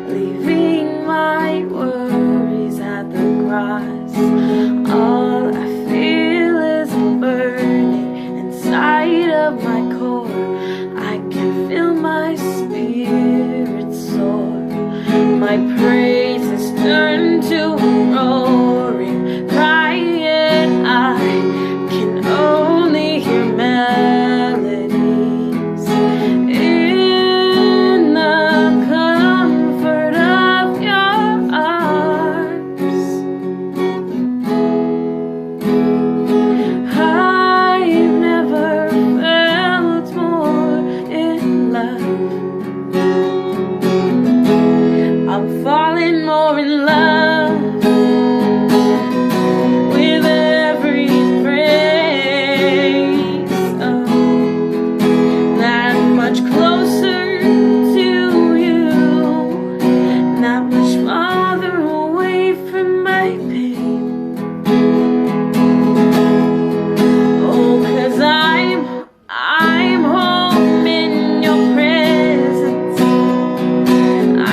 leaving my worries at the cross. All I feel is burning inside of my core. I can feel my spirit soar. My praises turn to roaring, crying. I can only hear melodies in the comfort of your arms. I've never felt more in love. I'm falling more in love with every phrase. Oh, that much closer to you, that much farther away from my pain. Oh, 'cause I'm home in your presence.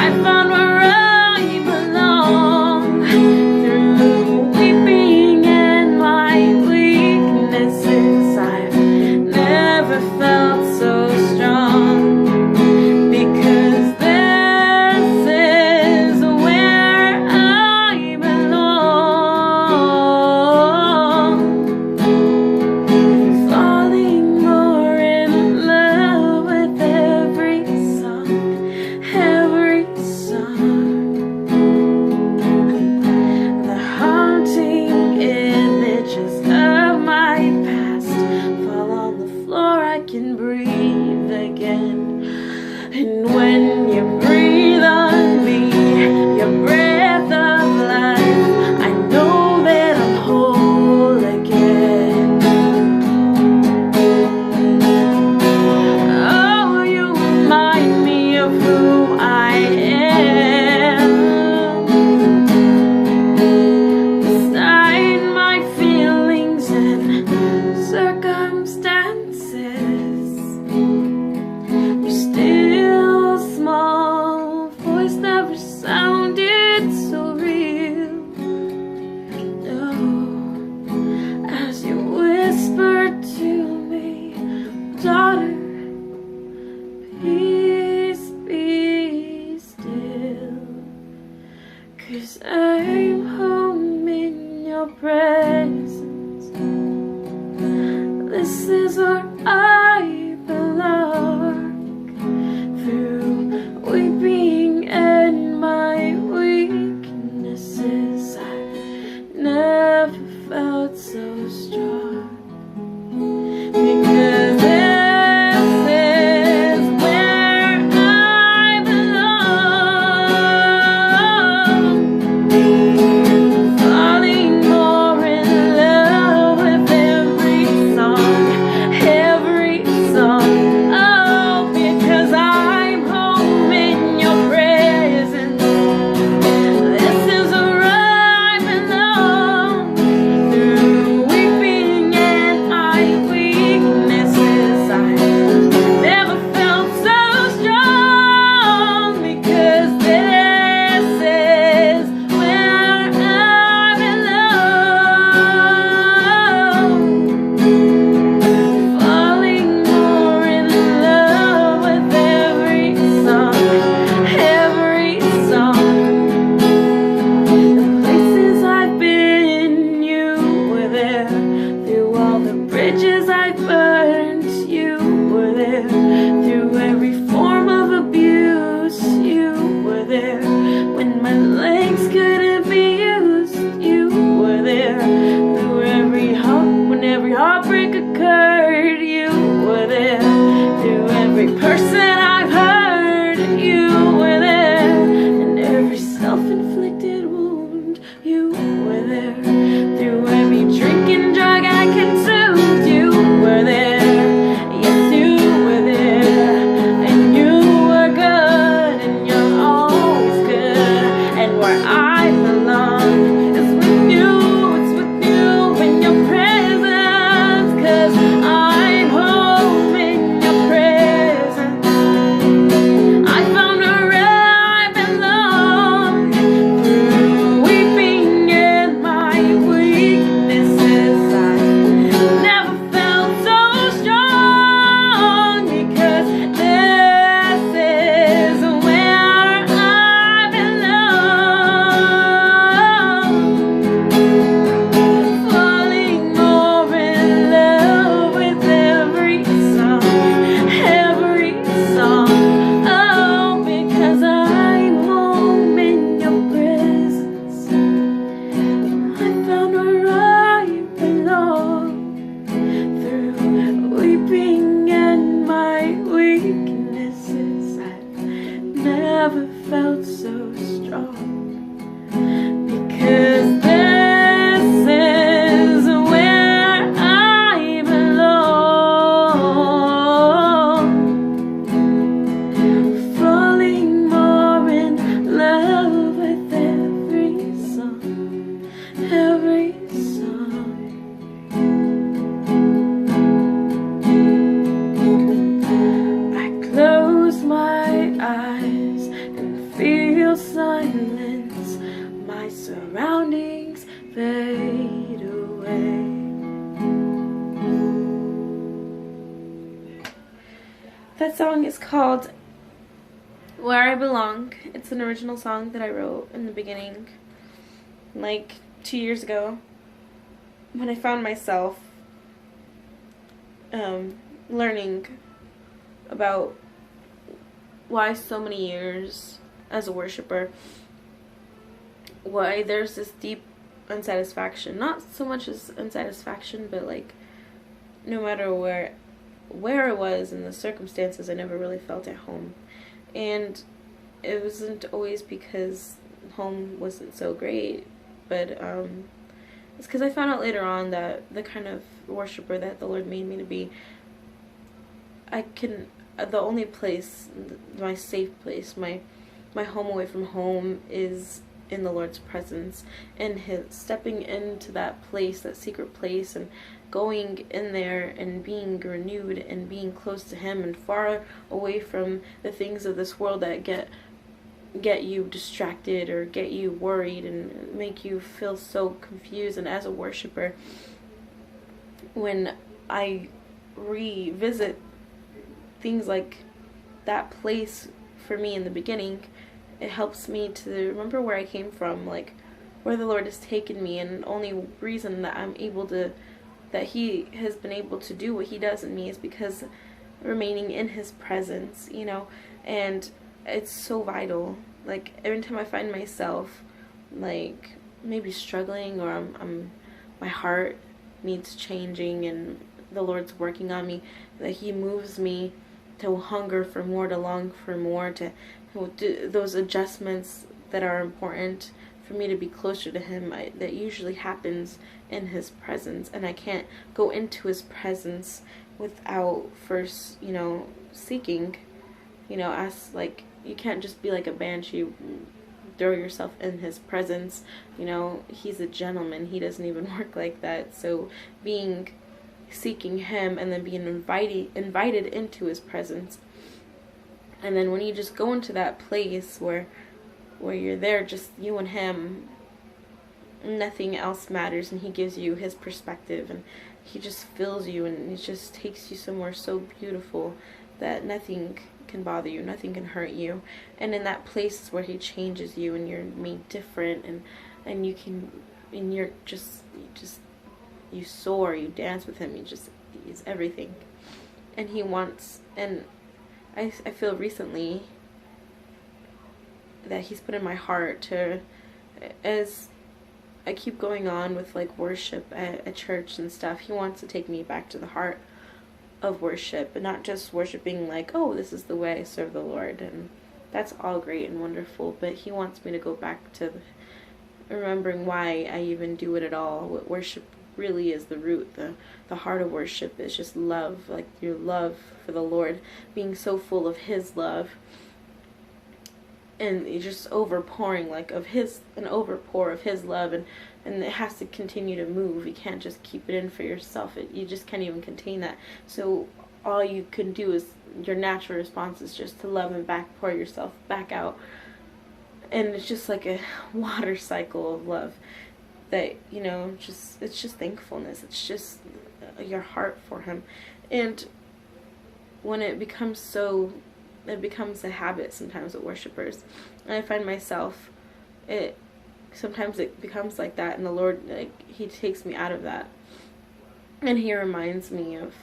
I found where I belong. Through weeping and my weaknesses, I've never felt so strong. Because this is where I belong. Falling more in love with every song, every song. The haunting images of my past fall on the floor. I can breathe again. And when you breathe on me, your breath of life, I know that I'm whole again. Oh, you remind me of who I am. Beside my feelings and circumstances, your still small voice never sounded so real. No, as you whispered to me, daughter, peace be still. 'Cause I'm home in your presence. This is where I belong. Through weeping and my weaknesses, I never felt so strong. Because this is where I belong. Falling more in love with every song, every song. Oh, because I'm home in your presence. This is where I belong. Through weeping and my weaknesses, I never felt so strong. Because this is where I belong. Falling more in love with every song, every song. The places I've been, you were there. Through all the bridges I burned, you were there. Through every form of abuse, you were there. When my legs couldn't be used, you were there. Through when every heartbreak occurred, you were there. Through every person I've hurt, you were there. And every self-inflicted wound, you were there. Through every drinking drug I consumed, you were there. Yes, you were there. And you were good, and you're always good. And where I belong is with you, it's with you in your presence. 'Cause I'm home in your presence. I found her weaknesses. I've never felt so strong, because this is where I belong. Falling more in love with every song, every song. I close my eyes and feel silence. My surroundings fade away. That song is called Where I Belong. It's an original song that I wrote in the beginning, like 2 years ago, when I found myself learning about why so many years as a worshiper, why there's this deep unsatisfaction. Not so much as unsatisfaction, but like no matter where I was in the circumstances, I never really felt at home. And it wasn't always because home wasn't so great, but it's because I found out later on that the kind of worshiper that the Lord made me to be, the only place, my safe place, my home away from home is in the Lord's presence, and his stepping into that place, that secret place, and going in there and being renewed and being close to him and far away from the things of this world that get you distracted or get you worried and make you feel so confused. And as a worshiper, when I revisit things like that place for me in the beginning, it helps me to remember where I came from, like where the Lord has taken me, and the only reason that that he has been able to do what he does in me is because remaining in his presence, you know. And it's so vital. Like every time I find myself like maybe struggling, or my heart needs changing and the Lord's working on me, that he moves me to hunger for more, to long for more, to do those adjustments that are important for me to be closer to him. That usually happens in his presence, and I can't go into his presence without first, you know, seeking, you know, like you can't just be like a banshee, throw yourself in his presence. You know, he's a gentleman. He doesn't even work like that. So seeking him and then being invited into his presence. And then when you just go into that place where you're there, just you and him, nothing else matters, and he gives you his perspective, and he just fills you, and it just takes you somewhere so beautiful that nothing can bother you, nothing can hurt you. And in that place is where he changes you, and you're made different, and you're just you soar, you dance with him, he's everything. And he wants, and I feel recently that he's put in my heart to, as I keep going on with like worship at church and stuff, he wants to take me back to the heart of worship, and not just worshiping like, oh, this is the way I serve the Lord, and that's all great and wonderful, but he wants me to go back to remembering why I even do it at all. What worship really is, the root, the heart of worship is just love, like your love for the Lord, being so full of his love, and you're just overpouring like of an overpour of his love, and it has to continue to move. You can't just keep it in for yourself. You just can't even contain that. So all you can do is, your natural response is just to love and pour yourself back out. And it's just like a water cycle of love that, you know, it's just thankfulness. It's just your heart for him. And when it becomes a habit sometimes with worshipers, and I find myself, sometimes it becomes like that, and the Lord, like, he takes me out of that, and he reminds me of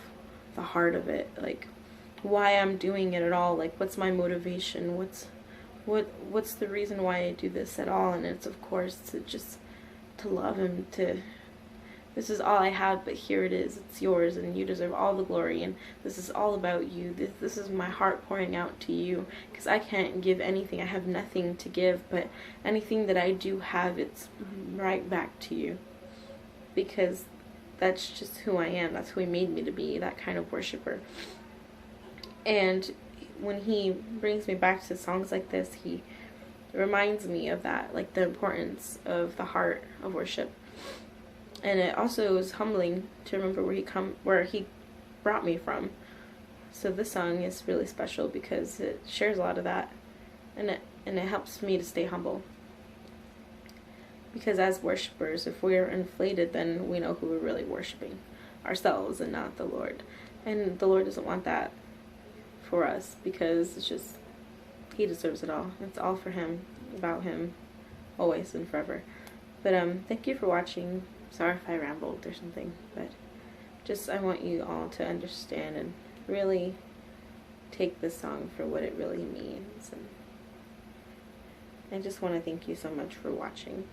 the heart of it, like why I'm doing it at all, like what's my motivation, what's the reason why I do this at all. And it's of course to love him, to this is all I have, but here it is. It's yours, and you deserve all the glory, and this is all about you. This is my heart pouring out to you, because I can't give anything. I have nothing to give, but anything that I do have, it's right back to you, because that's just who I am. That's who he made me to be, that kind of worshiper. And when he brings me back to songs like this, he reminds me of that, like the importance of the heart of worship. And it also is humbling to remember where he brought me from. So this song is really special because it shares a lot of that, and it helps me to stay humble. Because as worshipers, if we're inflated, then we know who we're really worshiping, ourselves and not the Lord. And the Lord doesn't want that for us, because it's just, he deserves it all. It's all for him, about him, always and forever. But thank you for watching. Sorry if I rambled or something, but just I want you all to understand and really take this song for what it really means. And I just want to thank you so much for watching.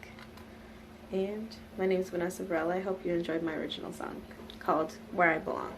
And my name is Vanessa Varela. I hope you enjoyed my original song called Where I Belong.